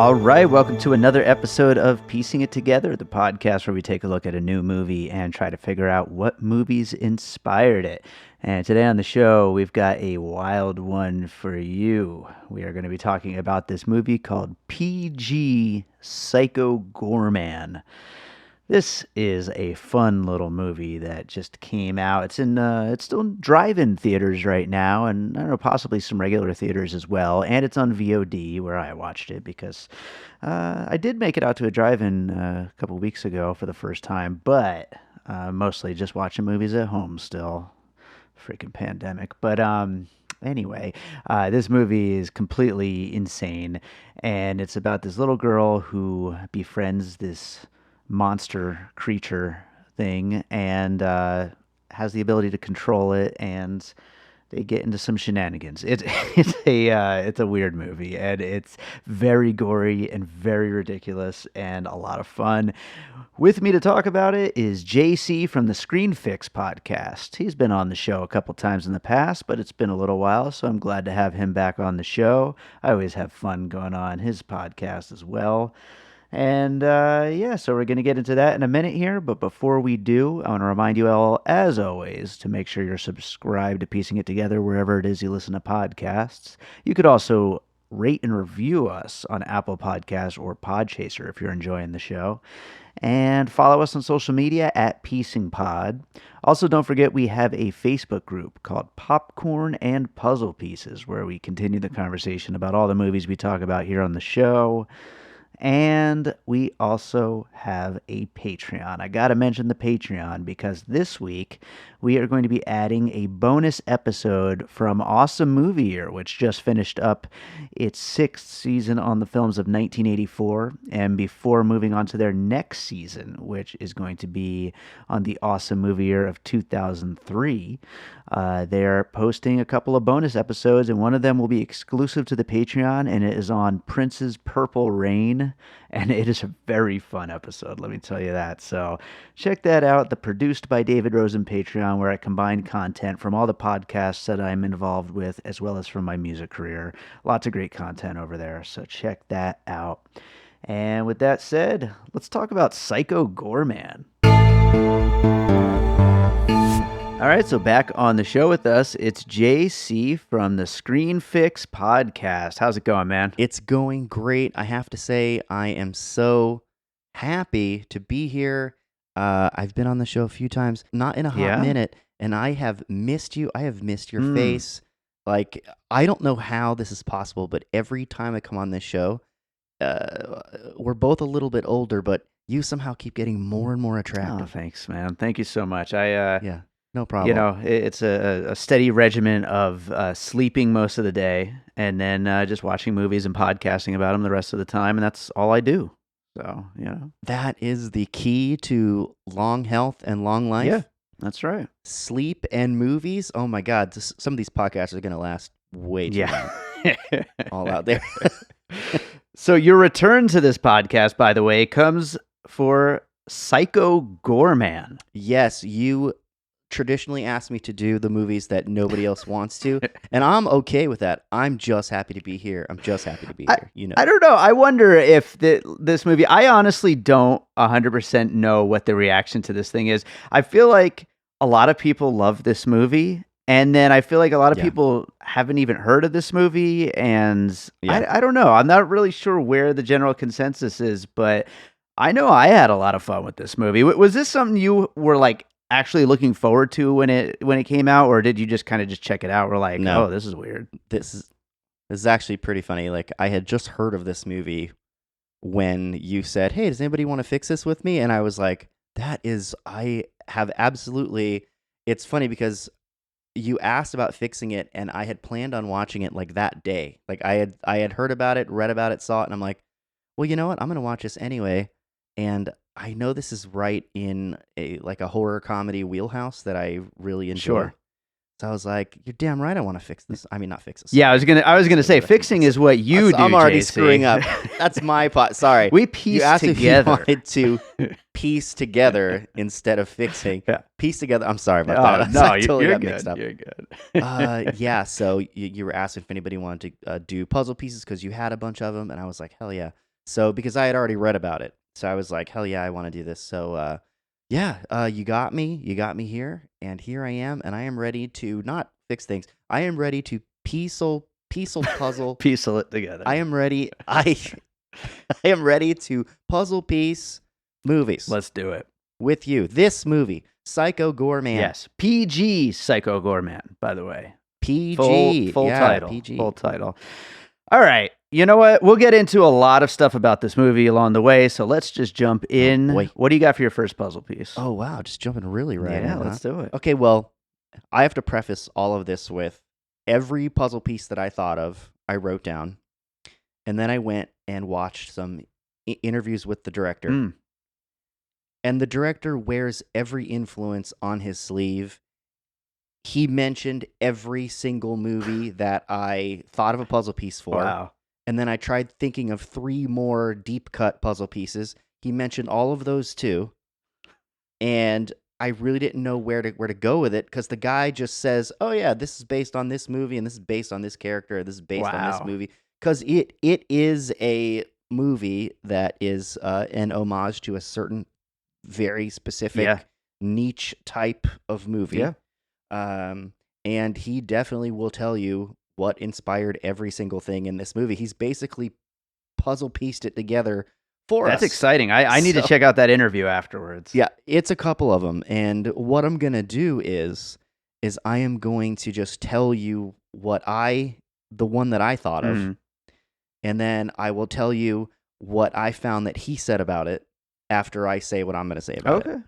All right, welcome to another episode of Piecing It Together, the podcast where we take a look at a new movie and try to figure out what movies inspired it. And today on the show, we've got a wild one for you. We are going to be talking about this movie called PG Psycho Goreman. This is a fun little movie that just came out. It's still in drive-in theaters right now, and I don't know, possibly some regular theaters as well. And it's on VOD where I watched it because I did make it out to a drive-in a couple weeks ago for the first time, but mostly just watching movies at home still. Freaking pandemic. But anyway, this movie is completely insane, and it's about this little girl who befriends this monster creature thing and has the ability to control it, and they get into some shenanigans. It's a weird movie, and it's very gory and very ridiculous and a lot of fun. With me to talk about it is JC from the Screen Fix podcast. He's been on the show a couple times in the past, but it's been a little while, so I'm glad to have him back on the show. I always have fun going on his podcast as well. And so we're going to get into that in a minute here. But before we do, I want to remind you all, as always, to make sure you're subscribed to Piecing It Together wherever it is you listen to podcasts. You could also rate and review us on Apple Podcasts or Podchaser if you're enjoying the show. And follow us on social media at Piecing Pod. Also, don't forget we have a Facebook group called Popcorn and Puzzle Pieces, where we continue the conversation about all the movies we talk about here on the show. And we also have a Patreon. I got to mention the Patreon because this week we are going to be adding a bonus episode from Awesome Movie Year, which just finished up its 6th season on the films of 1984. And before moving on to their next season, which is going to be on the Awesome Movie Year of 2003, they're posting a couple of bonus episodes, and one of them will be exclusive to the Patreon, and it is on Prince's Purple Rain, and it is a very fun episode, let me tell you that. So check that out, the Produced by David Rosen Patreon, where I combine content from all the podcasts that I'm involved with, as well as from my music career. Lots of great content over there, so check that out. And with that said, let's talk about Psycho Goreman. All right, so back on the show with us, it's JC from the Screen Fix podcast. How's it going, man? It's going great. I have to say, I am so happy to be here. I've been on the show a few times, not in a hot minute, and I have missed you. I have missed your face. Like, I don't know how this is possible, but every time I come on this show, we're both a little bit older, but you somehow keep getting more and more attractive. Oh, thanks, man. Thank you so much. Yeah. No problem. You know, it's a steady regimen of sleeping most of the day and then just watching movies and podcasting about them the rest of the time, and that's all I do. So, that is the key to long health and long life. Yeah, that's right. Sleep and movies. Oh my God, some of these podcasts are going to last way too long. All out there. So your return to this podcast, by the way, comes for Psycho Goreman. Yes, you traditionally asked me to do the movies that nobody else wants to, and I'm okay with that. I'm just happy to be here. I'm just happy to be here. I don't know. I wonder if this movie, I honestly don't 100% know what the reaction to this thing is. I feel like a lot of people love this movie, and then I feel like a lot of people haven't even heard of this movie, and I don't know. I'm not really sure where the general consensus is, but I know I had a lot of fun with this movie. Was this something you were like actually looking forward to when it came out, or did you just kind of just check it out? We're like, no, this is weird. This is actually pretty funny. Like, I had just heard of this movie when you said, "Hey, does anybody want to fix this with me?" And I was like, I have absolutely. It's funny because you asked about fixing it, and I had planned on watching it like that day. Like, I had heard about it, read about it, saw it, and I'm like, well, you know what? I'm gonna watch this anyway. And I know this is right in a horror comedy wheelhouse that I really enjoy. Sure. So I was like, "You're damn right. I want to fix this. I mean, not fix this." Yeah, I was gonna say fixing is what you do. I'm already JC. screwing up. That's my part. Sorry. We piece together. If you wanted to piece together instead of fixing. Yeah. Piece together. I'm sorry about that. No, I totally you're got good. mixed up. You're good. Yeah. So you were asking if anybody wanted to do puzzle pieces because you had a bunch of them, and I was like, hell yeah. So because I had already read about it, so I was like, hell yeah, I want to do this. So you got me here, and here I am, and I am ready to not fix things. I am ready to piecel puzzle. Piecel it together. I am ready. I am ready to puzzle piece movies. Let's do it with you. This movie, Psycho Goreman. Yes, PG Psycho Goreman. By the way, PG. Full title. PG. Full title. All right. You know what? We'll get into a lot of stuff about this movie along the way, so let's just jump in. Oh, what do you got for your first puzzle piece? Oh, wow. Just jumping really right in. Yeah, let's do it. Okay, well, I have to preface all of this with every puzzle piece that I thought of, I wrote down, and then I went and watched some interviews with the director. And the director wears every influence on his sleeve. He mentioned every single movie that I thought of a puzzle piece for. Wow. And then I tried thinking of 3 more deep cut puzzle pieces. He mentioned all of those too. And I really didn't know where to go with it, because the guy just says, oh yeah, this is based on this movie, and this is based on this character, this is based on this movie. Because it is a movie that is an homage to a certain very specific niche type of movie. Yeah. And he definitely will tell you what inspired every single thing in this movie. He's basically puzzle pieced it together for us. That's exciting. I need to check out that interview afterwards. Yeah, it's a couple of them. And what I'm going to do is I am going to just tell you the one that I thought of. And then I will tell you what I found that he said about it after I say what I'm going to say about it.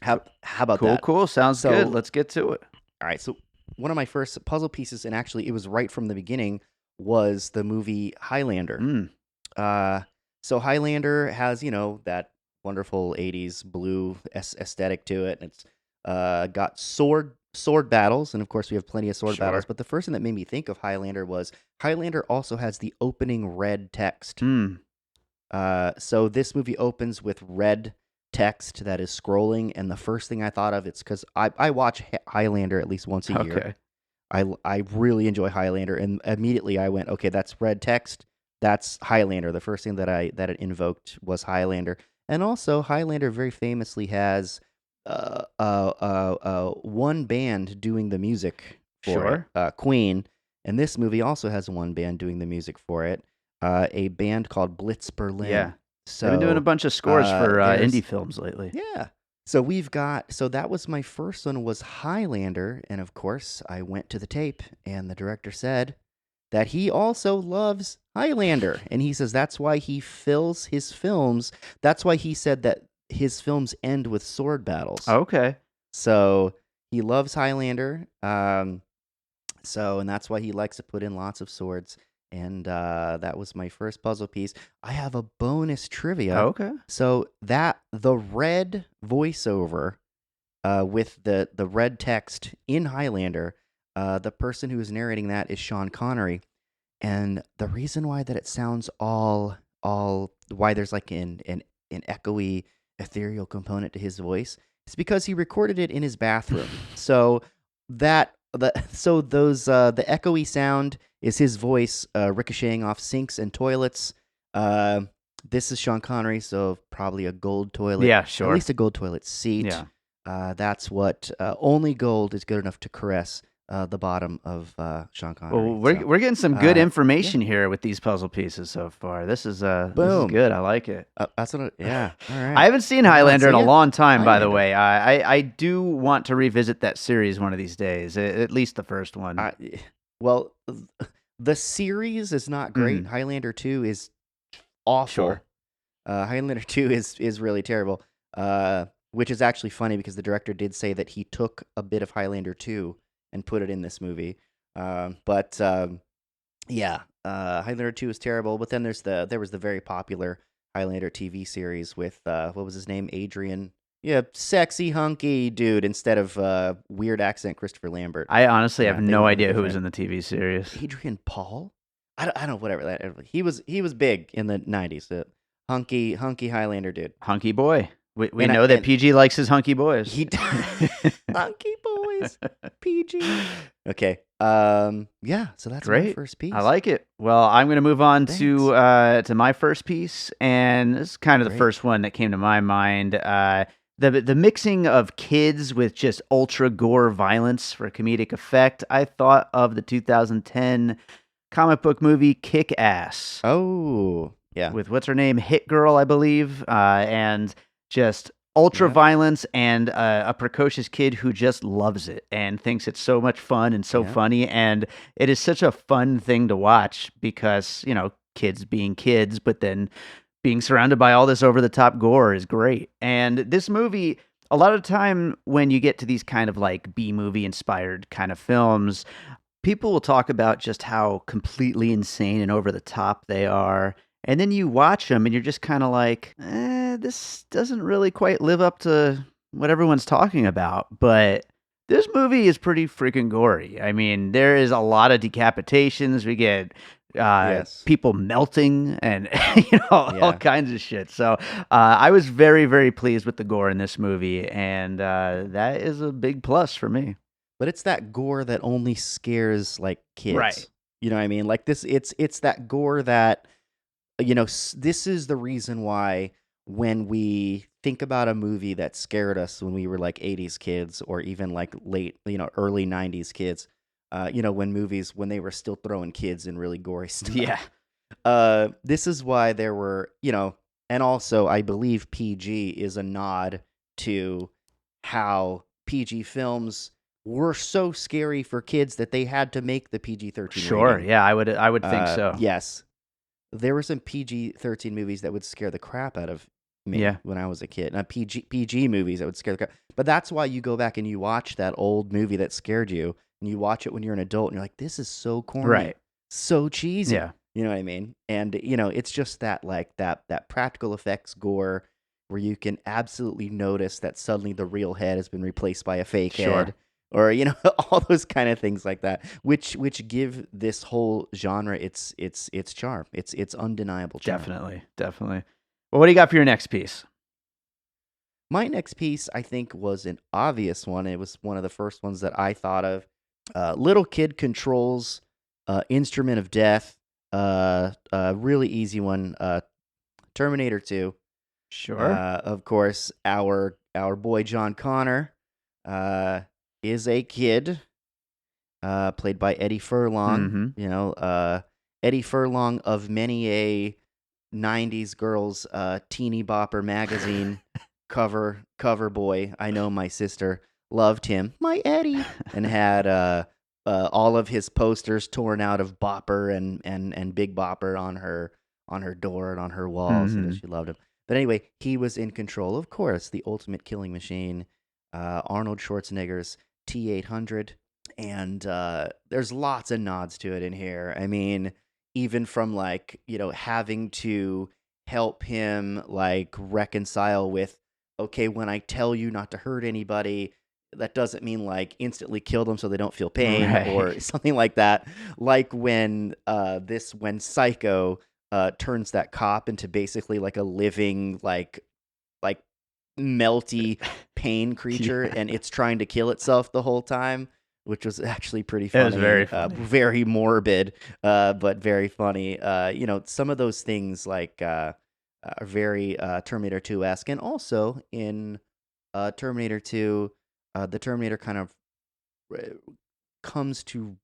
How about that? Cool. Sounds good. Let's get to it. All right. So one of my first puzzle pieces, and actually it was right from the beginning, was the movie Highlander. So Highlander has, that wonderful 80s blue aesthetic to it. And it's got sword battles. And of course we have plenty of sword battles. But the first thing that made me think of Highlander was Highlander also has the opening red text. So this movie opens with red text that is scrolling, and the first thing I thought of, it's because I watch Highlander at least once a year. I really enjoy Highlander, and immediately I went, okay, that's red text, that's Highlander. The first thing that it invoked was Highlander. And also Highlander very famously has one band doing the music for it, Queen, and this movie also has one band doing the music for it, a band called Blitz Berlin. Yeah. So I've been doing a bunch of scores for indie films lately. Yeah. So that was my first one, was Highlander. And of course, I went to the tape, and the director said that he also loves Highlander. And he says that's why he fills his films. That's why he said that his films end with sword battles. Okay. So he loves Highlander. And that's why he likes to put in lots of swords. And that was my first puzzle piece. I have a bonus trivia. Okay. So the red voiceover with the red text in Highlander, the person who is narrating that is Sean Connery. And the reason why that it sounds all why there's like an echoey, ethereal component to his voice is because he recorded it in his bathroom. So the echoey sound is his voice ricocheting off sinks and toilets. This is Sean Connery, so probably a gold toilet. Yeah, sure. At least a gold toilet seat. Yeah. That's what only gold is good enough to caress the bottom of Sean Connery. Well, we're getting some good information here with these puzzle pieces so far. This is good. I like it. That's what. All right. I haven't seen Highlander in a long time, by the way. I do want to revisit that series one of these days, at least the first one. Well, the series is not great. Highlander 2 is awful. Sure. Highlander 2 is really terrible, which is actually funny because the director did say that he took a bit of Highlander 2 and put it in this movie. Highlander 2 is terrible. But then there was the very popular Highlander TV series with, what was his name? Adrian. Yeah, sexy, hunky dude instead of weird accent Christopher Lambert. I honestly have no idea who was in the TV series. Adrian Paul? I don't know, whatever. He was big in the 90s. Hunky Highlander dude. Hunky boy. We know that PG likes his hunky boys. Hunky boys. PG. Okay. Yeah, so that's my Great. first I piece. like it. Well, I'm going to move on Thanks. to my first piece, and this is kind of the Great. first one that came to my mind. The mixing of kids with just ultra gore violence for comedic effect. I thought of the 2010 comic book movie Kick Ass Oh, yeah. with what's her name, Hit Girl, I believe, and just ultra Yeah. violence and a precocious kid who just loves it and thinks it's so much fun and so Yeah. funny, and it is such a fun thing to watch because kids being kids, but then being surrounded by all this over the top gore is great. And this movie, a lot of time when you get to these kind of like B movie inspired kind of films, people will talk about just how completely insane and over the top they are. And then you watch them and you're just kind of like, this doesn't really quite live up to what everyone's talking about. But this movie is pretty freaking gory. I mean, there is a lot of decapitations. We get Yes. people melting and all Yeah. kinds of shit. So I was very, very pleased with the gore in this movie. And that is a big plus for me. But it's that gore that only scares like kids. Right. You know what I mean? Like this it's that gore that this is the reason why when we think about a movie that scared us when we were like 80s kids or even like late, early 90s kids, when they were still throwing kids in really gory stuff. Yeah. This is why there were, and also I believe PG is a nod to how PG films were so scary for kids that they had to make the PG-13 Sure. rating. Yeah, I would think so. Yes. There were some PG-13 movies that would scare the crap out of me Yeah. when I was a kid. Not PG movies that would scare the crap. But that's why you go back and you watch that old movie that scared you, and you watch it when you're an adult, and you're like, this is so corny. Right. So cheesy. Yeah. You know what I mean? And it's just that like that practical effects gore where you can absolutely notice that suddenly the real head has been replaced by a fake Sure. head. Or all those kind of things like that, which give this whole genre its charm, its undeniable charm. Definitely. Well, what do you got for your next piece? My next piece, I think, was an obvious one. It was one of the first ones that I thought of. Little kid controls instrument of death. Really easy one. Terminator 2. Sure. Of course, our boy John Connor is a kid, played by Eddie Furlong. Mhm. Eddie Furlong of many a '90s girls teeny bopper magazine cover boy. I know my sister loved him, my Eddie, and had all of his posters torn out of Bopper and Big Bopper on her door and on her wall, so that Mhm. she loved him. But anyway, he was in control, of course, the ultimate killing machine, Arnold Schwarzenegger's T-800, and there's lots of nods to it in here. I mean, even from like having to help him like reconcile with, okay, when I tell you not to hurt anybody, that doesn't mean like instantly kill them so they don't feel pain or Right. something like that. Like when Psycho turns that cop into basically like a living like melty pain creature, Yeah. and it's trying to kill itself the whole time, which was actually pretty It was funny. very funny. Very morbid, but very funny. Some of those things like are very Terminator 2-esque, and also in Terminator 2, the Terminator kind of uh, comes to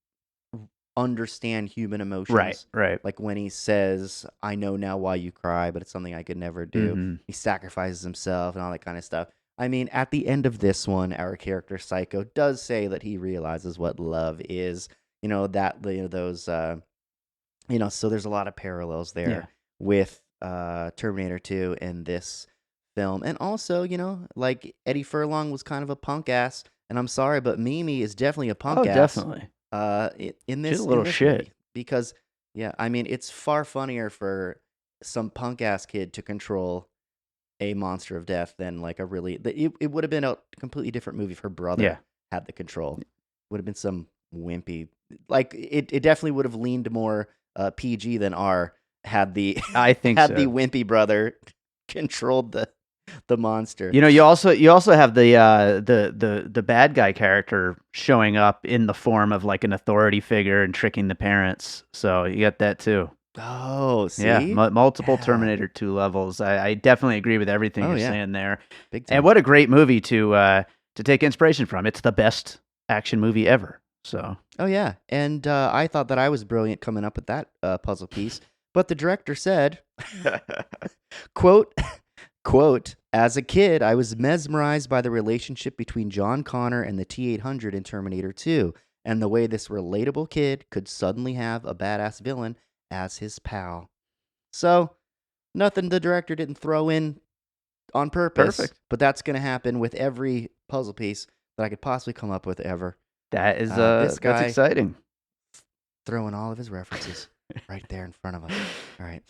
understand human emotions. Right. Like when he says, "I know now why you cry, but it's something I could never do." Mhm. He sacrifices himself and all that kind of stuff. I mean, at the end of this one, our character Psycho does say that he realizes what love is. Those. So there's a lot of parallels there Yeah. with Terminator 2 and this film, and also like Eddie Furlong was kind of a punk ass, and I'm sorry, but Mimi is definitely a punk Oh, ass. definitely. In She's this a little shit. movie, because yeah, I mean it's far funnier for some punk ass kid to control a monster of death than like it would have been a completely different movie if her brother Yeah. had the control. Would have been some wimpy, like it definitely would have leaned more PG than R had the I think had the so. wimpy brother controlled the monster. You know, you also have the bad guy character showing up in the form of like an authority figure and tricking the parents. So you got that too. Oh, Yeah, see? multiple Yeah. Terminator 2 levels. I definitely agree with everything Oh, you're yeah. saying there. Big And time. what a great movie to take inspiration from. It's the best action movie ever. So Oh, yeah. And I thought that I was brilliant coming up with that puzzle piece. But the director said, quote, quote, as a kid, I was mesmerized by the relationship between John Connor and the T-800 in Terminator 2, and the way this relatable kid could suddenly have a badass villain as his pal. So, nothing the director didn't throw in on purpose, perfect. but that's going to happen with every puzzle piece that I could possibly come up with ever. That is This that's guy exciting. throwing all of his references right there in front of us. All right.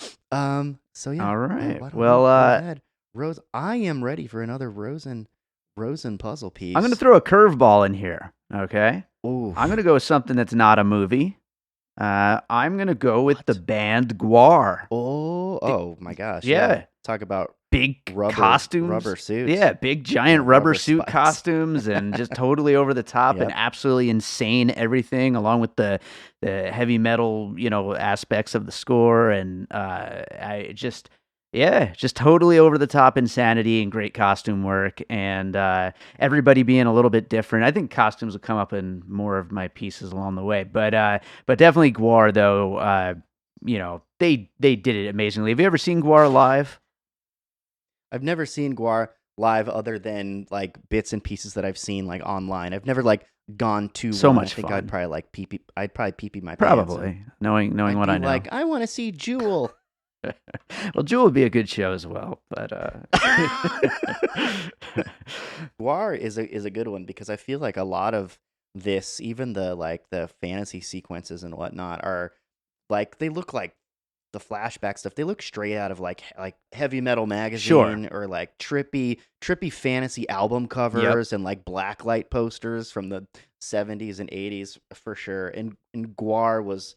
So yeah. All right. Why don't we Well, go ahead? Rose, I am ready for another Rosen puzzle piece. I'm going to throw a curveball in here. Okay. Ooh. I'm going to go with something that's not a movie. I'm going to go with the What? band Gwar. Oh my gosh. Yeah. Talk about Big rubber costumes. rubber suits. Yeah, big giant rubber rubber suit spikes. costumes and just totally over the top and Yep. absolutely insane everything, along with the heavy metal, aspects of the score. And just totally over the top insanity and great costume work, and everybody being a little bit different. I think costumes will come up in more of my pieces along the way, but definitely Gwar though. They did it amazingly. Have you ever seen Gwar live? I've never seen Guar live other than like bits and pieces that I've seen like online. I've never like gone to So one. much I think fun. I'd probably like pee. I'd probably pee my pants. Probably, knowing I'd what be I know. like, I want to see Jewel. Well, Jewel would be a good show as well, but Guar is a good one because I feel like a lot of this, even the fantasy sequences and whatnot, are like they look like the flashback stuff. They look straight out of like heavy metal magazine or like trippy fantasy album covers and like blacklight posters from the 70s and 80s for sure. And Guar was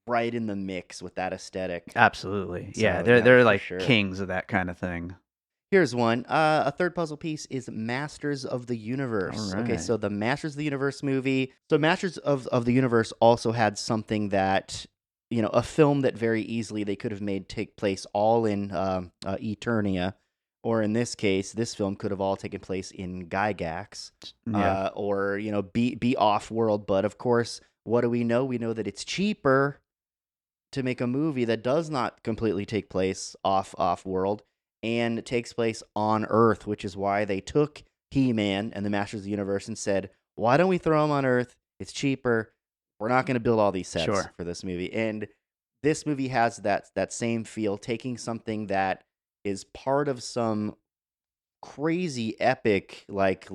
right in the mix with that aesthetic. Absolutely. So, Yeah, yeah, they're for like sure. kings of that kind of thing. Here's one. A third puzzle piece is Masters of the Universe. All Okay, right. so the Masters of the Universe movie. So Masters of the Universe also had something that, a film that very easily they could have made take place all in Eternia, or in this case, this film could have all taken place in Gygax, Yeah. or be off world. But of course, what do we know? We know that it's cheaper to make a movie that does not completely take place off world and takes place on Earth, which is why they took He-Man and the Masters of the Universe and said, why don't we throw them on Earth? It's cheaper. We're not going to build all these sets for this movie. And this movie has that same feel, taking something that is part of some crazy epic, like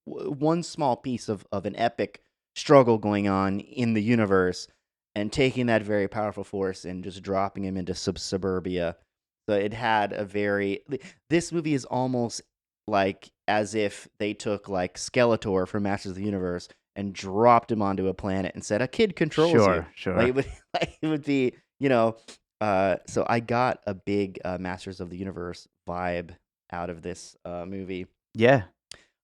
one small piece of an epic struggle going on in the universe, and taking that very powerful force and just dropping him into suburbia. So it had this movie is almost like as if they took like Skeletor from Masters of the Universe and dropped him onto a planet and said, a kid controls you. Sure. It would be, so I got a big Masters of the Universe vibe out of this movie. Yeah.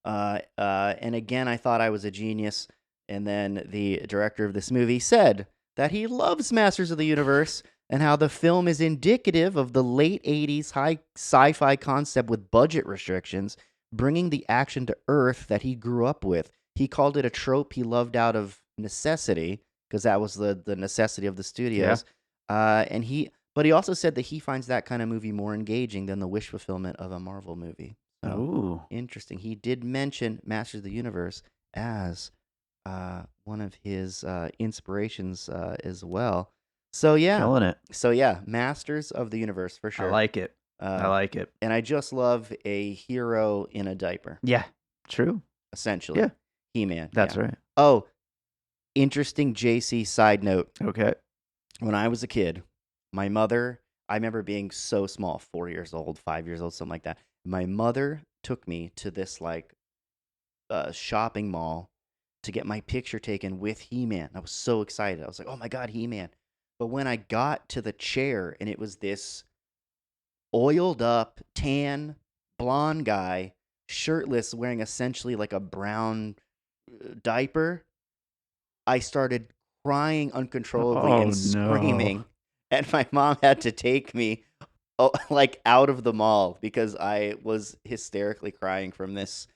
And again, I thought I was a genius. And then the director of this movie said that he loves Masters of the Universe and how the film is indicative of the late 80s high sci-fi concept with budget restrictions, bringing the action to Earth that he grew up with. He called it a trope he loved out of necessity, because that was the necessity of the studios. But he also said that he finds that kind of movie more engaging than the wish fulfillment of a Marvel movie. So, Ooh. interesting. He did mention Masters of the Universe as one of his inspirations as well. So yeah, Killing it. Masters of the Universe for sure. I like it. I like it. And I just love a hero in a diaper. Yeah. True. Essentially. Yeah. He-Man. That's right. Oh, interesting JC side note. Okay. When I was a kid, my mother, I remember being so small, 4 years old, 5 years old, something like that. My mother took me to this like shopping mall to get my picture taken with He-Man. I was so excited. I was like, oh my God, He-Man. But when I got to the chair and it was this oiled up, tan, blonde guy, shirtless, wearing essentially like a brown diaper, I started crying uncontrollably Oh and no. screaming, and my mom had to take me like out of the mall because I was hysterically crying from this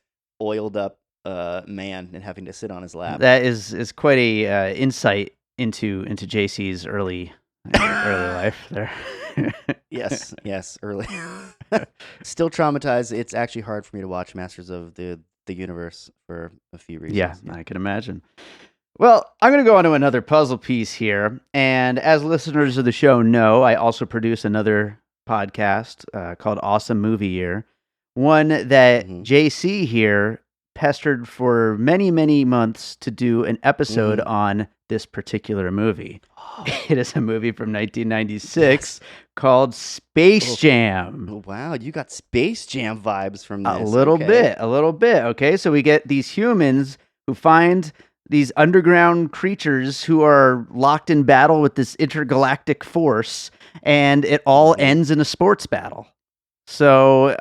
oiled up man and having to sit on his lap. That is quite a insight into JC's early life there. Yes, early. Still traumatized. It's actually hard for me to watch Masters of the Universe for a few reasons. Yeah, I can imagine. Well, I'm going to go on to another puzzle piece here. And as listeners of the show know, I also produce another podcast called Awesome Movie Year, one that JC here pestered for many, many months to do an episode on this particular movie. It is a movie from 1996 called Space Jam. Wow, you got Space Jam vibes from this. A little bit. Okay, so we get these humans who find these underground creatures who are locked in battle with this intergalactic force, and it all ends in a sports battle. So,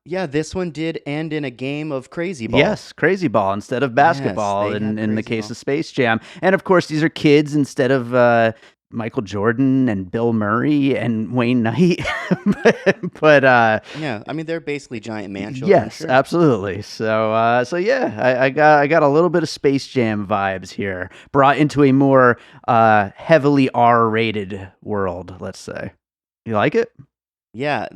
Yeah, this one did end in a game of crazy ball. Yes, crazy ball instead of basketball in the case of Space Jam. And of course, these are kids instead of Michael Jordan and Bill Murray and Wayne Knight. but yeah, I mean, they're basically giant man children. Yes, sure. Absolutely. So yeah, I got a little bit of Space Jam vibes here, brought into a more heavily R-rated world, let's say. You like it? Yeah,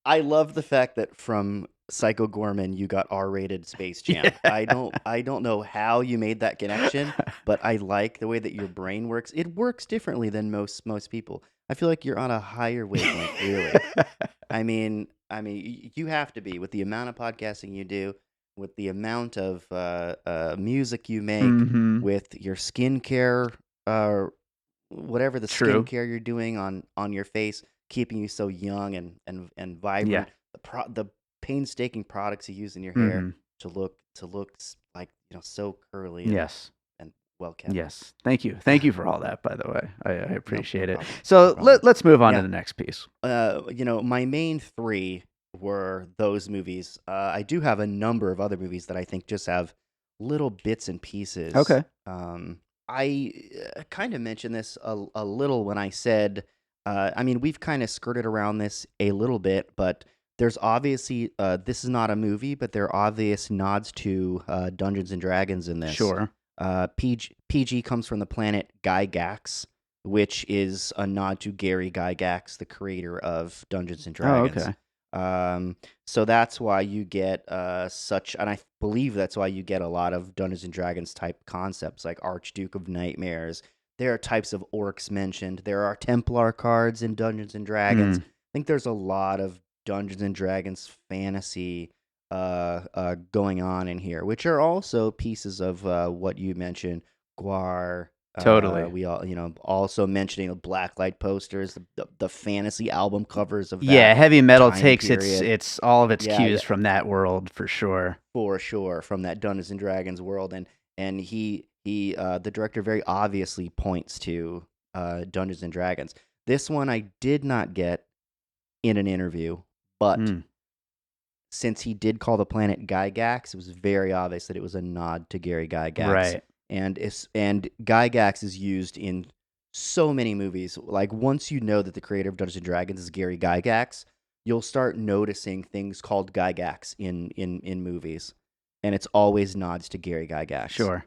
I love the fact that from Psycho Goreman you got R-rated Space Jam. Yeah. I don't know how you made that connection, but I like the way that your brain works. It works differently than most people. I feel like you're on a higher wavelength, really. I mean, you have to be with the amount of podcasting you do, with the amount of music you make, with your skincare. Whatever the skincare you're doing on your face, keeping you so young and vibrant. Yeah. The painstaking products you use in your hair to look like so curly. And well kept. Yes, thank you for all that. By the way, I appreciate it. So let's move on to the next piece. My main three were those movies. I do have a number of other movies that I think just have little bits and pieces. Okay. I kind of mentioned this a little when I said, we've kind of skirted around this a little bit, but there's obviously, this is not a movie, but there are obvious nods to Dungeons and Dragons in this. Sure. PG comes from the planet Gygax, which is a nod to Gary Gygax, the creator of Dungeons and Dragons. Oh, okay. So that's why you get and I believe that's why you get a lot of Dungeons and Dragons type concepts like Archduke of Nightmares. There are types of orcs mentioned. There are Templar cards in Dungeons and Dragons. I think there's a lot of Dungeons and Dragons fantasy going on in here, which are also pieces of what you mentioned, Guar. Totally. We all, also mentioning the blacklight posters, the fantasy album covers of that. Yeah, heavy metal takes period. its all of its cues from that world for sure. For sure, from that Dungeons and Dragons world, and he the director very obviously points to Dungeons and Dragons. This one I did not get in an interview, but since he did call the planet Gygax, it was very obvious that it was a nod to Gary Gygax. Right. And Gygax is used in so many movies. Like, once you know that the creator of Dungeons & Dragons is Gary Gygax, you'll start noticing things called Gygax in movies. And it's always nods to Gary Gygax. Sure.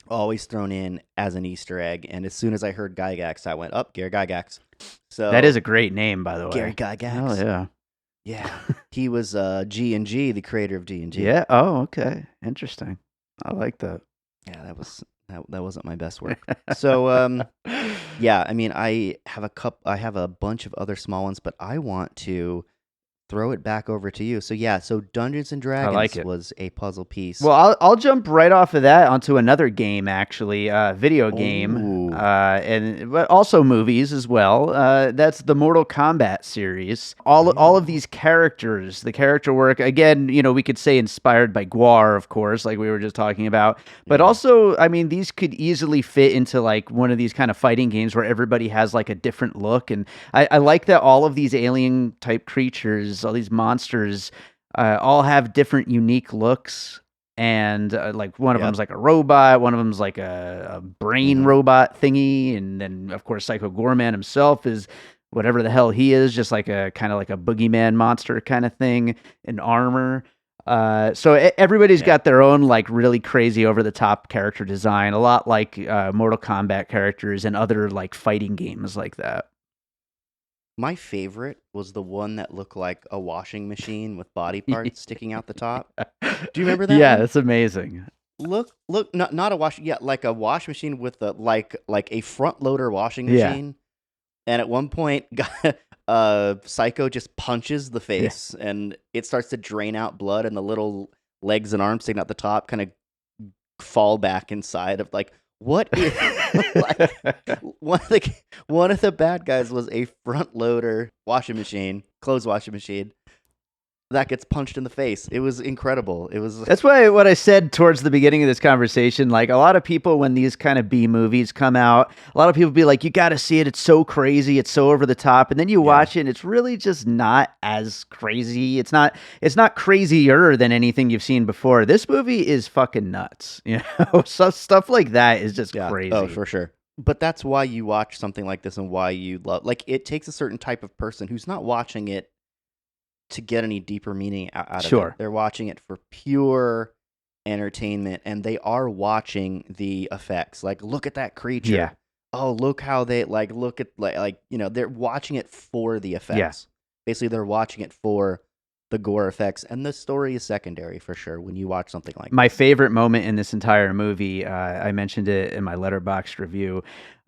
Always thrown in as an Easter egg. And as soon as I heard Gygax, I went, Gary Gygax. So that is a great name, by the way. Gary Gygax. Oh, yeah. Yeah. He was G&G, the creator of G&G. Yeah. Oh, okay. Interesting. I like that. Yeah, that wasn't my best work. So, yeah, I have a bunch of other small ones, but I want to throw it back over to you. So yeah, Dungeons and Dragons was a puzzle piece. Well, I'll jump right off of that onto another game, actually, video game. but also movies as well. That's the Mortal Kombat series. All of these characters, the character work, again, we could say inspired by Gwar, of course, like we were just talking about. But also, I mean, these could easily fit into like one of these kind of fighting games where everybody has like a different look. And I like that all of these alien type creatures, all these monsters, all have different unique looks. And like one of them's like a robot, one of them's like a brain robot thingy, and then of course Psycho Goreman himself is whatever the hell he is, just like a kind of like a boogeyman monster kind of thing in armor. So everybody's got their own like really crazy over the top character design, a lot like Mortal Kombat characters and other like fighting games like that. My favorite was the one that looked like a washing machine with body parts sticking out the top. Do you remember that? Yeah, one? that's amazing. Look, not a wash, like a wash machine with a like a front loader washing machine. And at one point, Psycho just punches the face, and it starts to drain out blood, and the little legs and arms sticking out the top kind of fall back inside of like. What is like one of the bad guys was a front loader washing machine, clothes washing machine that gets punched in the face. It was incredible. That's why what I said towards the beginning of this conversation, like a lot of people when these kind of B movies come out, a lot of people be like, you got to see it. It's so crazy. It's so over the top. And then you watch it and it's really just not as crazy. It's not crazier than anything you've seen before. This movie is fucking nuts. So stuff like that is just crazy. Oh, for sure. But that's why you watch something like this and why you love, like it takes a certain type of person who's not watching it to get any deeper meaning out of it. They're watching it for pure entertainment, and they are watching the effects. Like, look at that creature. Yeah. Oh, look how they look at they're watching it for the effects. Yeah. Basically, they're watching it for the gore effects, and the story is secondary for sure when you watch something like my favorite moment in this entire movie, I mentioned it in my Letterboxd review,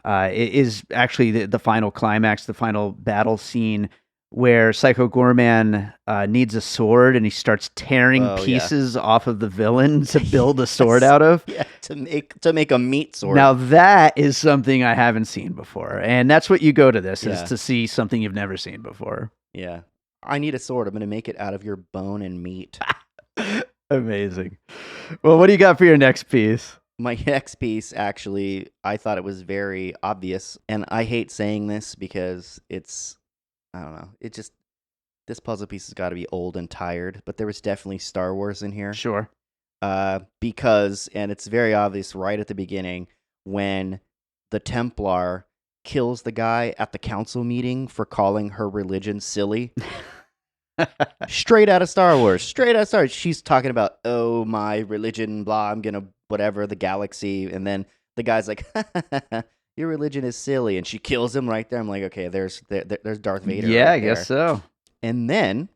it is actually the final climax, the final battle scene where Psycho Goreman needs a sword and he starts tearing pieces off of the villain to build a sword out of. Yeah, to make a meat sword. Now that is something I haven't seen before, and that's what you go to this is to see something you've never seen before. Yeah, I need a sword. I'm going to make it out of your bone and meat. Amazing. Well, what do you got for your next piece? My next piece, actually, I thought it was very obvious, and I hate saying this because I don't know. This puzzle piece has got to be old and tired, but there was definitely Star Wars in here. Sure. Because, and it's very obvious right at the beginning, when the Templar kills the guy at the council meeting for calling her religion silly. Straight out of Star Wars. She's talking about, oh, my religion, blah, I'm going to whatever, the galaxy. And then the guy's like, your religion is silly. And she kills him right there. I'm like, okay, there's Darth Vader. Yeah, right I guess so. And then,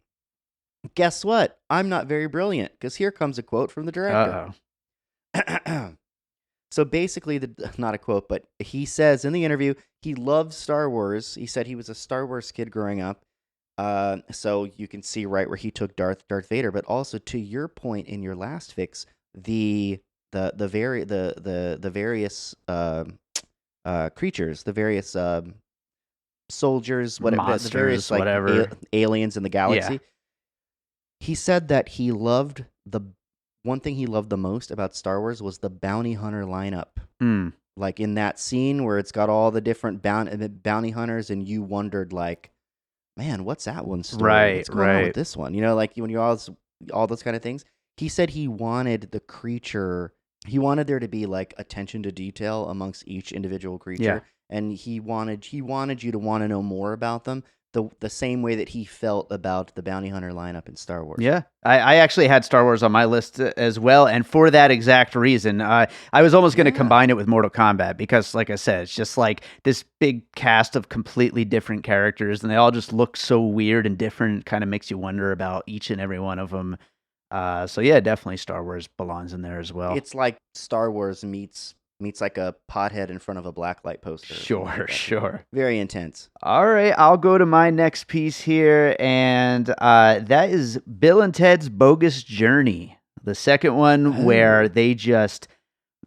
guess what? I'm not very brilliant, because here comes a quote from the director. Uh-oh. So basically, not a quote, but he says in the interview, he loves Star Wars. He said he was a Star Wars kid growing up. So you can see right where he took Darth Vader. But also, to your point in your last fix, the various creatures, the various soldiers, whatever, monsters, the various whatever aliens in the galaxy. Yeah. He said that he loved one thing he loved the most about Star Wars was the bounty hunter lineup. Mm. Like in that scene where it's got all the different bounty hunters, and you wondered, like, man, what's that one's story? Right, what's going on with this one? Like when you all those kind of things. He said he wanted the creature. He wanted there to be like attention to detail amongst each individual creature, and he wanted you to want to know more about them. The same way that he felt about the bounty hunter lineup in Star Wars. Yeah, I actually had Star Wars on my list as well, and for that exact reason. I was almost going to combine it with Mortal Kombat because, like I said, it's just like this big cast of completely different characters, and they all just look so weird and different. Kind of makes you wonder about each and every one of them. So yeah, definitely Star Wars belongs in there as well. It's like Star Wars meets like a pothead in front of a blacklight poster. Sure. Very intense. All right, I'll go to my next piece here, and that is Bill and Ted's Bogus Journey, the second one where they just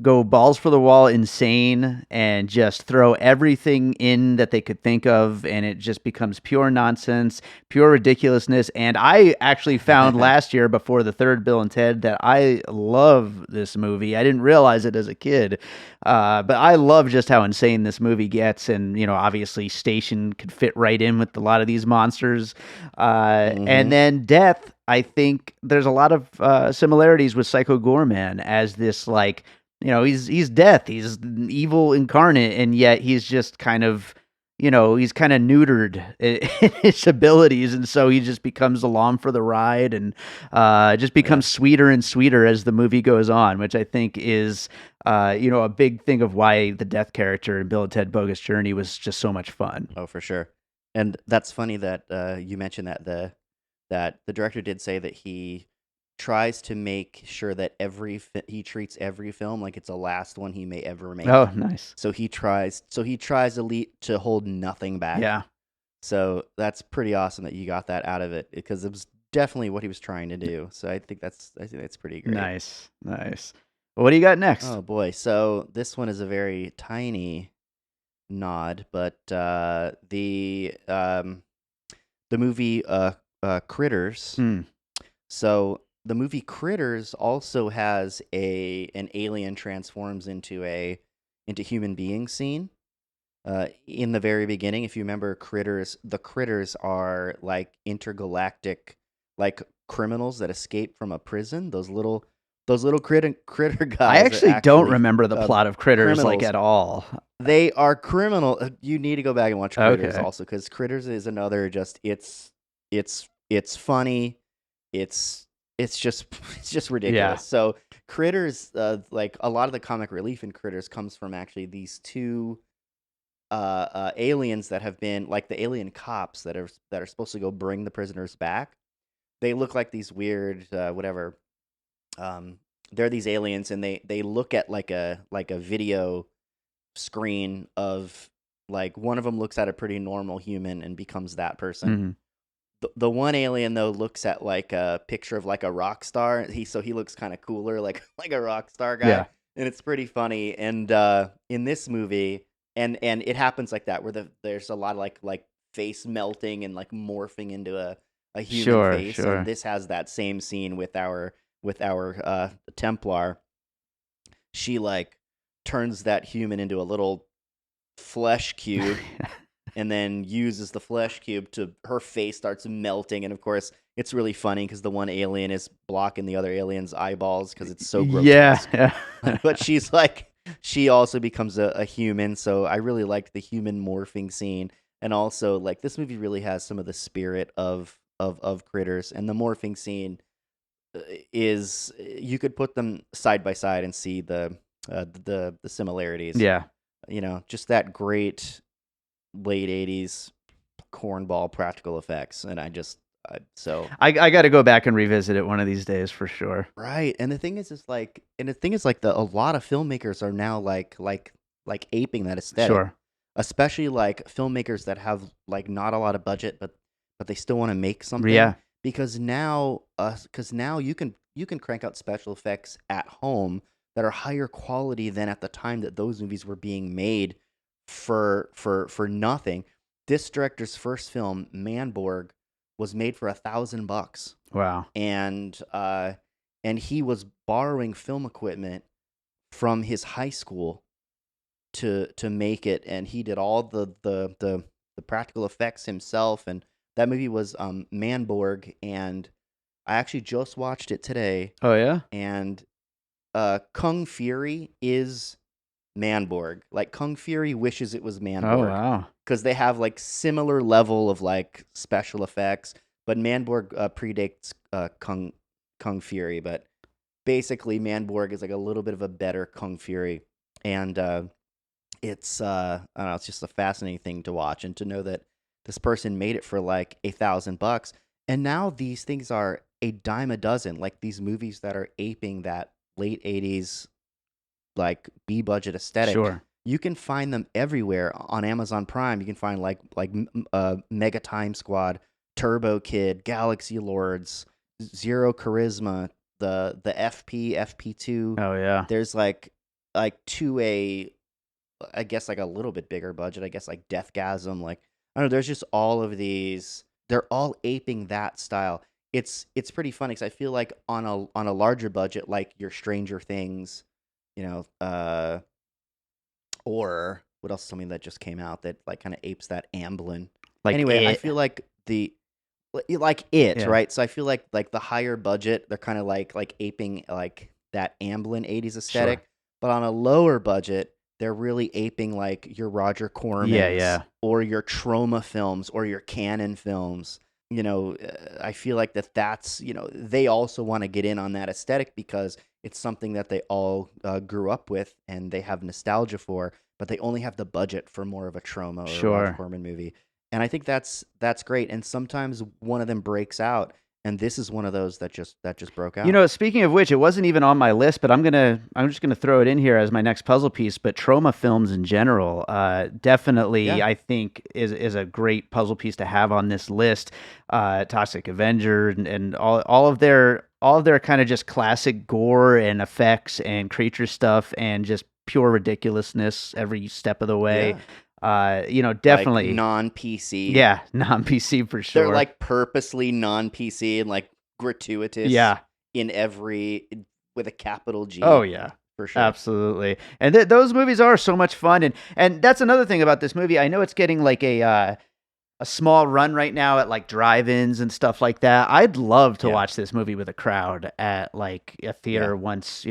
go balls for the wall insane and just throw everything in that they could think of, and it just becomes pure nonsense, pure ridiculousness. And I actually found last year before the third Bill and Ted that I love this movie. I didn't realize it as a kid, but I love just how insane this movie gets. And obviously Station could fit right in with a lot of these monsters. And then Death, I think there's a lot of similarities with Psycho Goreman as this, like, he's death. He's evil incarnate, and yet he's just kind of, he's kind of neutered in his abilities, and so he just becomes along for the ride, and just becomes sweeter and sweeter as the movie goes on, which I think is, a big thing of why the death character in Bill and Ted Bogus Journey was just so much fun. Oh, for sure. And that's funny that you mentioned that the director did say that he tries to make sure that he treats every film like it's the last one he may ever make. Oh, nice. So he tries to hold nothing back. Yeah. So that's pretty awesome that you got that out of it, because it was definitely what he was trying to do. So I think that's pretty great. Nice. What do you got next? Oh boy. So this one is a very tiny nod, but the movie Critters. So the movie Critters also has an alien transforms into human being scene. In the very beginning, if you remember Critters, the Critters are like intergalactic, like criminals that escape from a prison. Those little critter guys. I actually don't remember the plot of Critters criminals. like at all. They are criminal. You need to go back and watch Critters also, because Critters is another just it's funny. It's just ridiculous. Yeah. So Critters, like a lot of the comic relief in Critters comes from actually these two aliens that have been like the alien cops that are supposed to go bring the prisoners back. They look like these weird whatever. They're these aliens, and they look at like a video screen of, like, one of them looks at a pretty normal human and becomes that person. Mm-hmm. The one alien though looks at like a picture of like a rock star. He looks kind of cooler, like a rock star guy. Yeah. And it's pretty funny. And in this movie, and it happens like that, where there's a lot of like face melting and like morphing into a human face. Sure. And this has that same scene with our Templar. She like turns that human into a little flesh cube. And then uses the flesh cube her face starts melting. And of course, it's really funny because the one alien is blocking the other alien's eyeballs because it's so grotesque. Yeah. But she also becomes a human. So I really liked the human morphing scene. And also, like, this movie really has some of the spirit of Critters. And the morphing scene is, you could put them side by side and see the similarities. Yeah. Just that great late 80s cornball practical effects. And I got to go back and revisit it one of these days for sure. Right. And the thing is a lot of filmmakers are now like aping that aesthetic. Sure. Especially like filmmakers that have like not a lot of budget, but they still want to make something. Yeah. Because now you can crank out special effects at home that are higher quality than at the time that those movies were being made for nothing. This director's first film, Manborg, was made for $1,000. Wow. And he was borrowing film equipment from his high school to make it, and he did all the practical effects himself. And that movie was Manborg, and I actually just watched it today. Oh yeah. And Kung Fury is Manborg. Like, Kung Fury wishes it was Manborg. Oh wow. Because they have like similar level of like special effects, but Manborg predates Kung Fury. But basically, Manborg is like a little bit of a better Kung Fury, and it's I don't know, it's just a fascinating thing to watch, and to know that this person made it for like $1,000, and now these things are a dime a dozen. Like, these movies that are aping that late 80s like B budget aesthetic. Sure. You can find them everywhere on Amazon Prime. You can find like Mega Time Squad, Turbo Kid, Galaxy Lords, Zero Charisma, the FP2. Oh yeah. There's like to I guess like a little bit bigger budget. I guess like Deathgasm. Like I don't know. There's just all of these. They're all aping that style. It's pretty funny because I feel like on a larger budget, like your Stranger Things, or what else? Something that just came out that like kind of apes that Amblin. Like Anyway, I it. feel like like it, Yeah. right? So I feel like the higher budget, they're kind of like aping like that Amblin 80s aesthetic, Sure. but on a lower budget, they're really aping like your Roger Yeah, Cormans yeah. or your Trauma films or your Canon films. I feel like that's, they also want to get in on that aesthetic because it's something that they all grew up with and they have nostalgia for, but they only have the budget for more of a Trauma or a Roger Sure. Corman movie. And I think that's great. And sometimes one of them breaks out, and this is one of those that just broke out. Speaking of which, it wasn't even on my list, but I'm just gonna throw it in here as my next puzzle piece. But trauma films in general, definitely, Yeah. I think is a great puzzle piece to have on this list. Toxic Avenger and all of their kind of just classic gore and effects and creature stuff and just pure ridiculousness every step of the way. Yeah. Definitely Like non-PC. yeah, non-PC for sure. They're like purposely non-PC and like gratuitous. Yeah. With a capital G. Oh yeah. For sure. Absolutely. And those movies are so much fun and that's another thing about this movie. I know it's getting like a small run right now at like drive-ins and stuff like that. I'd love to watch this movie with a crowd at like a theater once,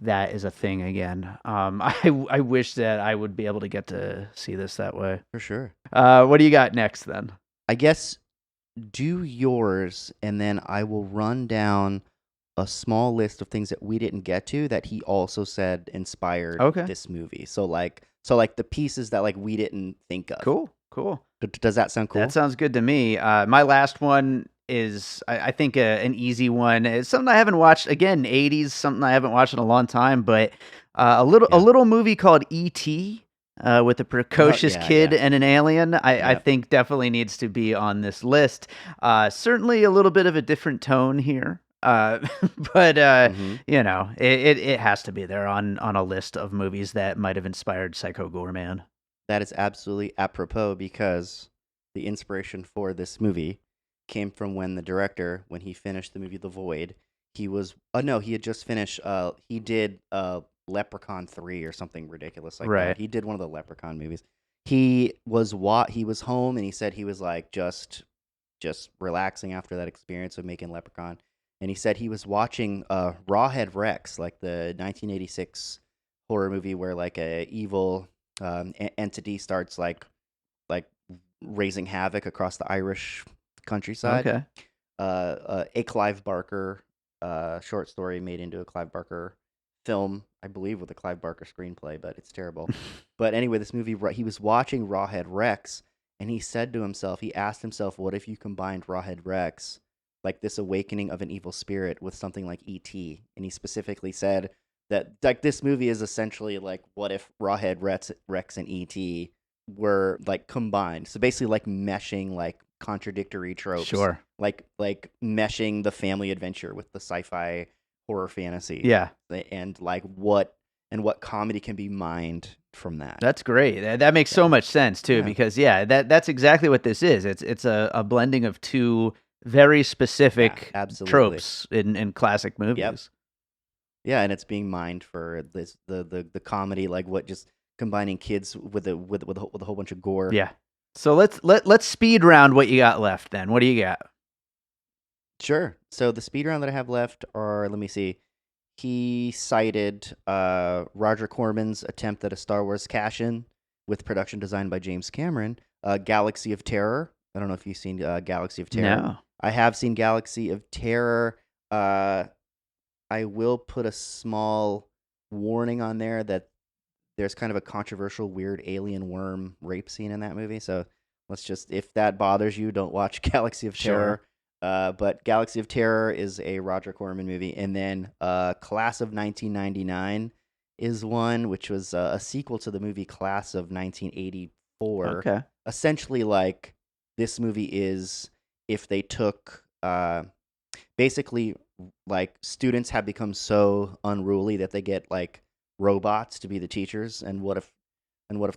that is a thing again. I wish that I would be able to get to see this that way. For sure. What do you got next then? I guess do yours and then I will run down a small list of things that we didn't get to that he also said inspired this movie. So like the pieces that like we didn't think of. Cool. Does that sound cool? That sounds good to me. My last one is, I think, an easy one. It's something I haven't watched. Again, 80s, something I haven't watched in a long time. But a little movie called E.T. With a precocious kid and an alien. I think definitely needs to be on this list. Certainly a little bit of a different tone here. But it has to be there on a list of movies that might have inspired Psycho Goreman. That is absolutely apropos because the inspiration for this movie came from when the director, when he finished the movie The Void, he had just finished, he did Leprechaun 3 or something ridiculous like that. He did one of the Leprechaun movies. He was home and he said he was like just relaxing after that experience of making Leprechaun. And he said he was watching Rawhead Rex, like the 1986 horror movie where like a evil entity starts like raising havoc across the Irish countryside. Okay. A Clive Barker short story made into a Clive Barker film, I believe, with a Clive Barker screenplay, but it's terrible. But anyway, this movie, he was watching Rawhead Rex, and he asked himself, what if you combined Rawhead Rex, like this awakening of an evil spirit, with something like E.T.? And he specifically said that like this movie is essentially like, what if Rawhead Rex and E.T. were like combined? So basically like meshing like contradictory tropes. Sure. Like meshing the family adventure with the sci-fi horror fantasy. Yeah. And like what comedy can be mined from that. That's great. That makes so much sense too, because that's exactly what this is. It's a blending of two very specific tropes in classic movies. Yep. Yeah, and it's being mined for this the comedy, like what, just combining kids with a whole bunch of gore. Yeah. So let's speed round what you got left then. What do you got? Sure. So the speed round that I have left are, let me see. He cited Roger Corman's attempt at a Star Wars cash-in with production design by James Cameron, Galaxy of Terror. I don't know if you've seen Galaxy of Terror. No. I have seen Galaxy of Terror. I will put a small warning on there that there's kind of a controversial, weird alien worm rape scene in that movie. So let's just, if that bothers you, don't watch Galaxy of Terror. But Galaxy of Terror is a Roger Corman movie. And then Class of 1999 is one, which was a sequel to the movie Class of 1984. Okay. Essentially, like, this movie is if they took, basically, like, students have become so unruly that they get, like, robots to be the teachers, and what if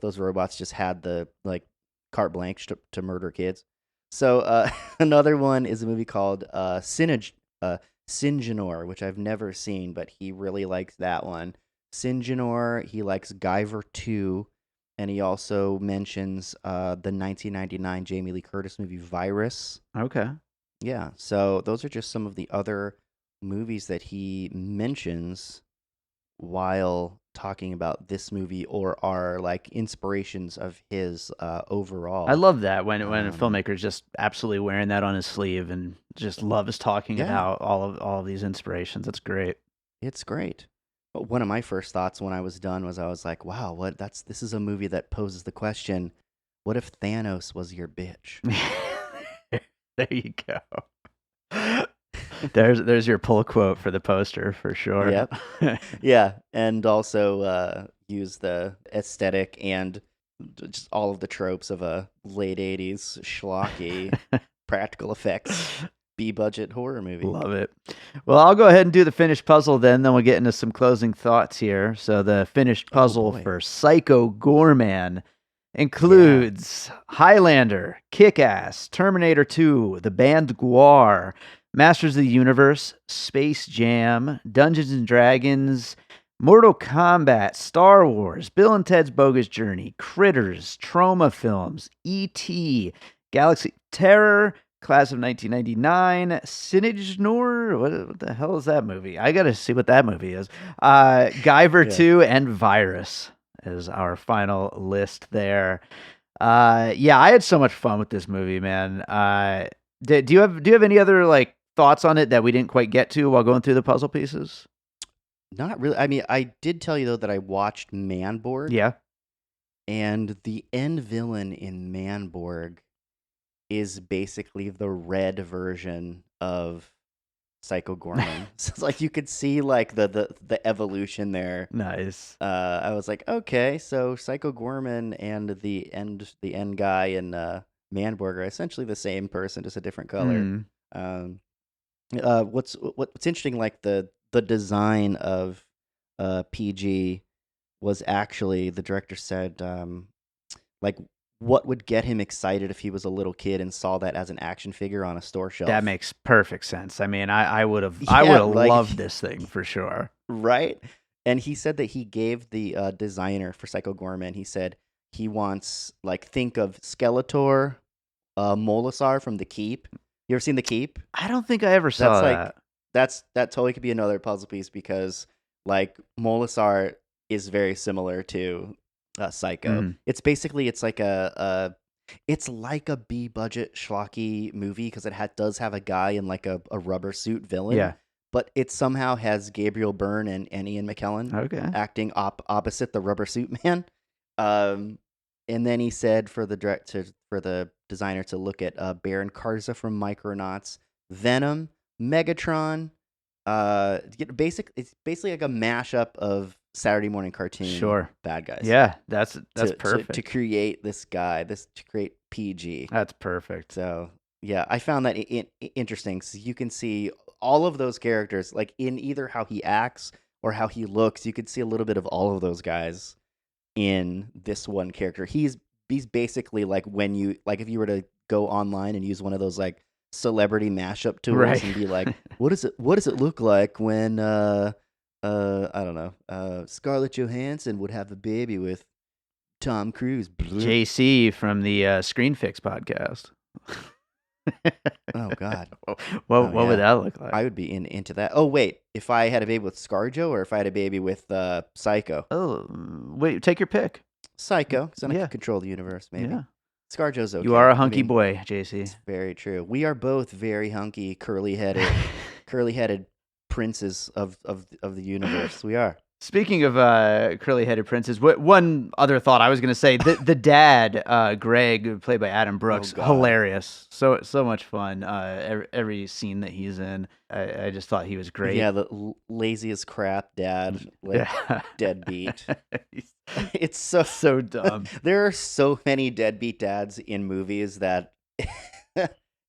those robots just had the like carte blanche to murder kids? So another one is a movie called Sinjanor, which I've never seen, but he really likes that one. Sinjanor, he likes Guyver 2, and he also mentions the 1999 Jamie Lee Curtis movie Virus. Okay. Yeah, so those are just some of the other movies that he mentions while talking about this movie, or are like inspirations of his overall. I love that when a Um, filmmaker's just absolutely wearing that on his sleeve and just loves talking Yeah. about all of these inspirations. That's great. It's great. But one of my first thoughts when I was done was I was like, wow, this is a movie that poses the question, what if Thanos was your bitch? There you go. There's your pull quote for the poster for sure. Yep. Yeah, and also use the aesthetic and just all of the tropes of a late 80s schlocky practical effects B-budget horror movie. Love it. Well, I'll go ahead and do the finished puzzle then we'll get into some closing thoughts here. So the finished puzzle boy. for Psycho Goreman includes Highlander, Kick-Ass, Terminator 2, The Band Guar, Masters of the Universe, Space Jam, Dungeons and Dragons, Mortal Kombat, Star Wars, Bill and Ted's Bogus Journey, Critters, Trauma Films, E.T., Galaxy Terror, Class of 1999, Sinjanor. What the hell is that movie? I gotta see what that movie is. Guyver 2 and Virus is our final list there. Yeah, I had so much fun with this movie, man. Do you have any other like thoughts on it that we didn't quite get to while going through the puzzle pieces? Not really. I mean, I did tell you though that I watched Manborg. Yeah. And the end villain in Manborg is basically the red version of Psycho Goreman. So it's like you could see like the evolution there. Nice. I was like, okay, so Psycho Goreman and the end guy in Manborg are essentially the same person, just a different color. What's interesting, like the design of PG was actually, the director said, like, what would get him excited if he was a little kid and saw that as an action figure on a store shelf. That makes perfect sense. I mean, I would have like, loved this thing for sure. Right? And he said that he gave the designer for Psycho Goreman, he said he wants, like, think of Skeletor, Molasar from The Keep. You ever seen The Keep? I don't think I ever saw that. That totally could be another puzzle piece, because like Molasar is very similar to Psycho. It's basically, it's like a B-budget schlocky movie, because it does have a guy in like a rubber suit villain. Yeah. But it somehow has Gabriel Byrne and Ian McKellen acting opposite the rubber suit man. And then he said for the designer to look at Baron Karza from Micronauts, Venom, Megatron. It's basically like a mashup of Saturday morning cartoon bad guys. Yeah, that's perfect. To create this guy, to create PG. That's perfect. So yeah, I found that interesting. So you can see all of those characters, like in either how he acts or how he looks. You could see a little bit of all of those guys in this one character. He's basically like, when you, like, if you were to go online and use one of those like celebrity mashup tools and be like, what does it look like when I don't know, Scarlett Johansson would have a baby with Tom Cruise? JC from the Screen Fix podcast. Oh God. What would that look like? I would be into that. Oh wait, if I had a baby with ScarJo, or if I had a baby with Psycho? Oh wait, take your pick. Psycho, because then I can control the universe. Maybe. Yeah. ScarJo's okay. You are a hunky boy, JC. It's very true. We are both very hunky, curly-headed princes of the universe. We are. Speaking of curly-headed princes, one other thought I was going to say, the dad, Greg, played by Adam Brooks, hilarious. So much fun. Every scene that he's in, I just thought he was great. Yeah, the laziest crap dad, like deadbeat. It's so dumb. There are so many deadbeat dads in movies that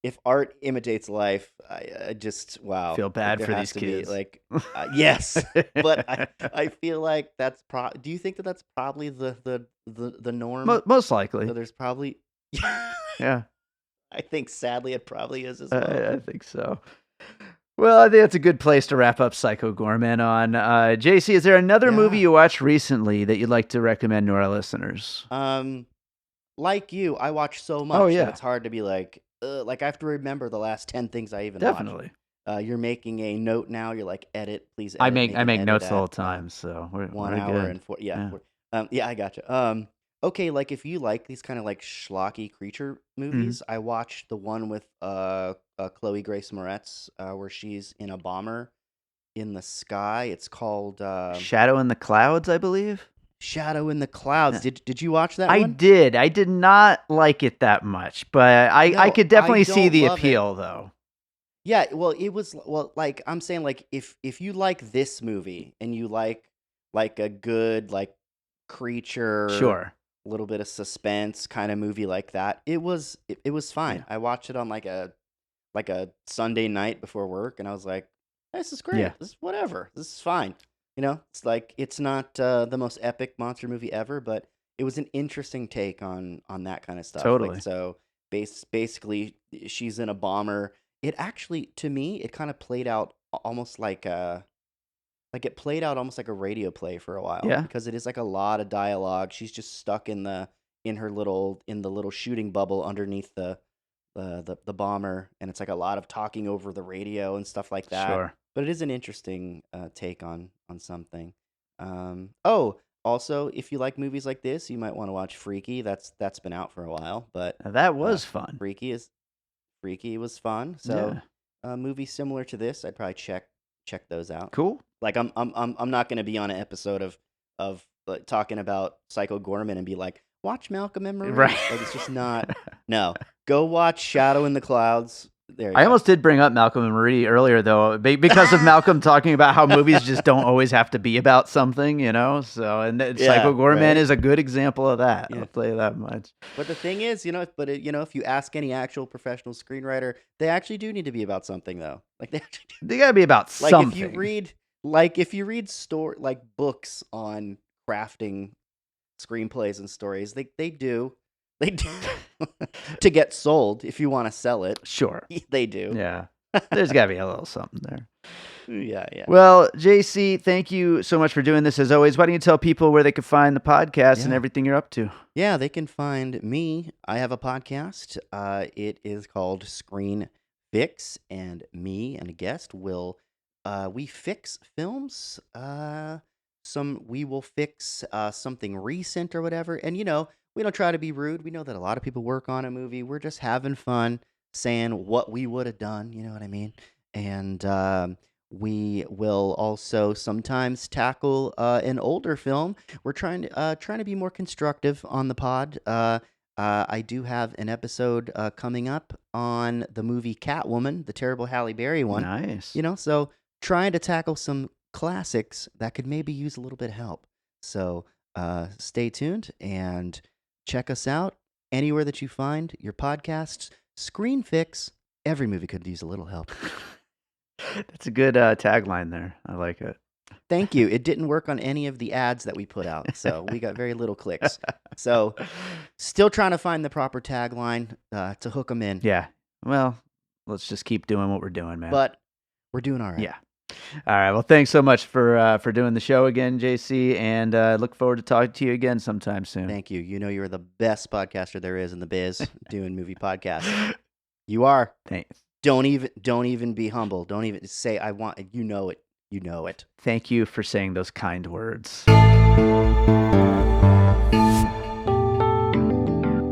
if art imitates life, I just wow. Feel bad there for has these to be, kids. like, yes, but I feel like that's do you think that that's probably the norm? Most So likely. there's probably Yeah, I think sadly it probably is as well. I think so. Well, I think that's a good place to wrap up Psycho Goreman on. JC, is there another movie Yeah. you watched recently that you'd like to recommend to our listeners? Like you, I watch so much Oh, that yeah. it's hard to be like I have to remember the last 10 things I even watched. Definitely. You're making a note now. You're like, edit, please I edit. make an edit notes all the at, time, so we're 1 we're hour good. and 4. Yeah. Yeah. Yeah, I gotcha. Okay, like if you like these kind of like schlocky creature movies, I watched the one with Chloe Grace Moretz where she's in a bomber in the sky. It's called Shadow in the Clouds, I believe. Shadow in the Clouds. Yeah. Did you watch that I one? did. I did not like it that much, but I No, could I definitely see don't the love it. appeal, though. Yeah, well, it was like I'm saying, like if you like this movie and you like a good like creature, Sure. a little bit of suspense kind of movie like that, it was fine. Yeah. I watched it on like a Sunday night before work, and I was like, this is great. Yeah. This is whatever. This is fine. You know, it's like it's not the most epic monster movie ever, but it was an interesting take on that kind of stuff. Totally. Like, so basically, she's in a bomber. It actually, to me, it kind of played out almost like a radio play for a while. Yeah. Because it is like a lot of dialogue. She's just stuck in the little shooting bubble underneath the bomber, and it's like a lot of talking over the radio and stuff like that. Sure. But it is an interesting take on something. Also, if you like movies like this, you might want to watch Freaky. That's been out for a while, but Now, that was fun. Freaky was fun. So, movies similar to this, I'd probably check those out. Cool. Like I'm not going to be on an episode of like, talking about Psycho Goreman and be like, watch Malcolm and Marie. Right. Like, it's just not. No, go watch Shadow in the Clouds. There you I go. almost did bring up Malcolm and Marie earlier, though, because of Malcolm talking about how movies just don't always have to be about something, you know? So, and Psycho Goreman right. is a good example of that. Yeah. I'll tell you that much. But the thing is, if you ask any actual professional screenwriter, they actually do need to be about something, though. Like They got to be about like something. if you read books on crafting screenplays and stories, they do to get sold. If you want to sell it, Sure. they do. Yeah. There's got to be a little something there. Yeah. Well, JC, thank you so much for doing this as always. Why don't you tell people where they can find the podcast and everything you're up to? Yeah, they can find me. I have a podcast. It is called Screen Fix, and me and a guest will we fix films. We will fix something recent or whatever. And we don't try to be rude. We know that a lot of people work on a movie. We're just having fun saying what we would have done. You know what I mean? And we will also sometimes tackle an older film. We're trying to be more constructive on the pod. I do have an episode coming up on the movie Catwoman, the terrible Halle Berry one. Nice. So trying to tackle some classics that could maybe use a little bit of help. So stay tuned and check us out anywhere that you find your podcasts. Screen Fix. Every movie could use a little help. That's a good tagline there. I like it. Thank you. It didn't work on any of the ads that we put out, so we got very little clicks. So still trying to find the proper tagline to hook them in. Yeah. Well, let's just keep doing what we're doing, man. But we're doing all right. Yeah. All right. Well, thanks so much for doing the show again, JC, and look forward to talking to you again sometime soon. Thank you. You're the best podcaster there is in the biz doing movie podcasts. You are. Thanks. Don't even be humble. Don't even say I want. You know it. You know it. Thank you for saying those kind words.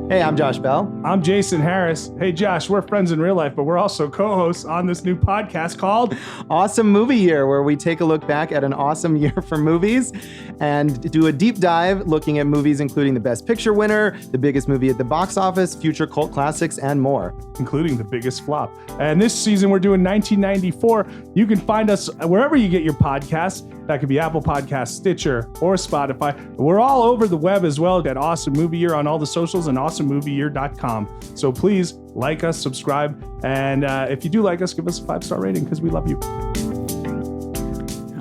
Hey, I'm Josh Bell. I'm Jason Harris. Hey, Josh, we're friends in real life, but we're also co-hosts on this new podcast called Awesome Movie Year, where we take a look back at an awesome year for movies and do a deep dive looking at movies including the Best Picture winner, the biggest movie at the box office, future cult classics, and more. including the biggest flop. And this season, we're doing 1994. You can find us wherever you get your podcasts. That could be Apple Podcasts, Stitcher, or Spotify. We're all over the web as well at Awesome Movie Year on all the socials and Awesome awesomemovieyear.com. So please like us, subscribe, and if you do like us, give us a 5-star rating because we love you.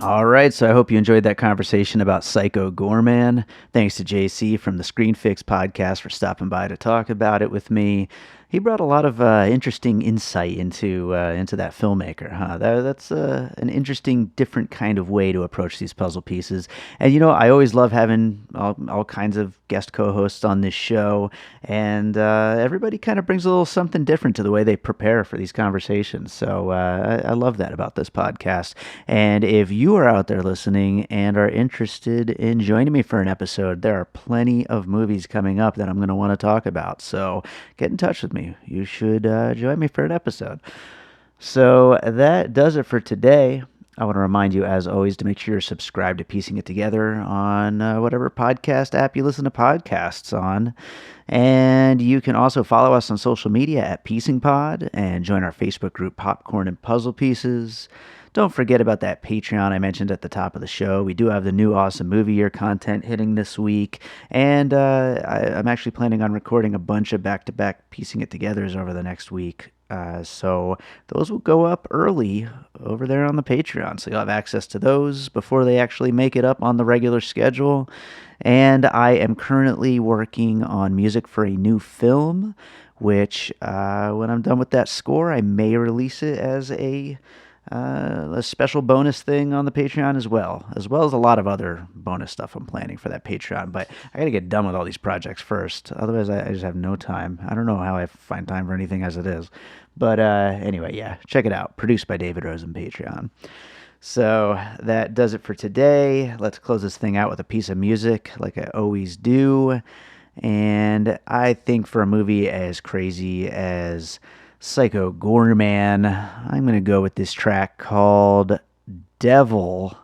All right, so I hope you enjoyed that conversation about Psycho Goreman. Thanks to JC from the Screen Fix podcast for stopping by to talk about it with me. He brought a lot of interesting insight into that filmmaker, huh? That's an interesting, different kind of way to approach these puzzle pieces. And, you know, I always love having all kinds of guest co-hosts on this show, and everybody kind of brings a little something different to the way they prepare for these conversations. So I love that about this podcast. And if you are out there listening and are interested in joining me for an episode, there are plenty of movies coming up that I'm going to want to talk about. So get in touch with me. You should join me for an episode. So that does it for today. I want to remind you, as always, to make sure you're subscribed to Piecing It Together on whatever podcast app you listen to podcasts on. And you can also follow us on social media at Piecing Pod and join our Facebook group, Popcorn and Puzzle Pieces. Don't forget about that Patreon I mentioned at the top of the show. We do have the new Awesome Movie Year content hitting this week, and I'm actually planning on recording a bunch of back-to-back Piecing It Togethers over the next week. So those will go up early over there on the Patreon, so you'll have access to those before they actually make it up on the regular schedule. And I am currently working on music for a new film, which when I'm done with that score, I may release it as a special bonus thing on the Patreon as well as a lot of other bonus stuff I'm planning for that Patreon. But I got to get done with all these projects first. Otherwise, I just have no time. I don't know how I find time for anything as it is. But anyway, yeah, check it out. Produced by David Rosen, Patreon. So that does it for today. Let's close this thing out with a piece of music like I always do. And I think for a movie as crazy as Psycho Goreman, I'm going to go with this track called Devil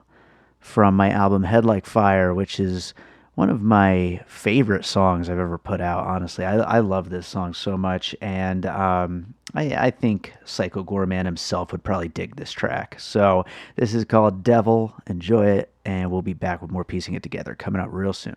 from my album Head Like Fire, which is one of my favorite songs I've ever put out, honestly. I love this song so much, and I think Psycho Goreman himself would probably dig this track. So this is called Devil. Enjoy it, and we'll be back with more Piecing It Together coming out real soon.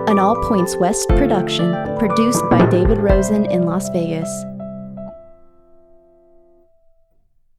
An All Points West production, produced by David Rosen in Las Vegas.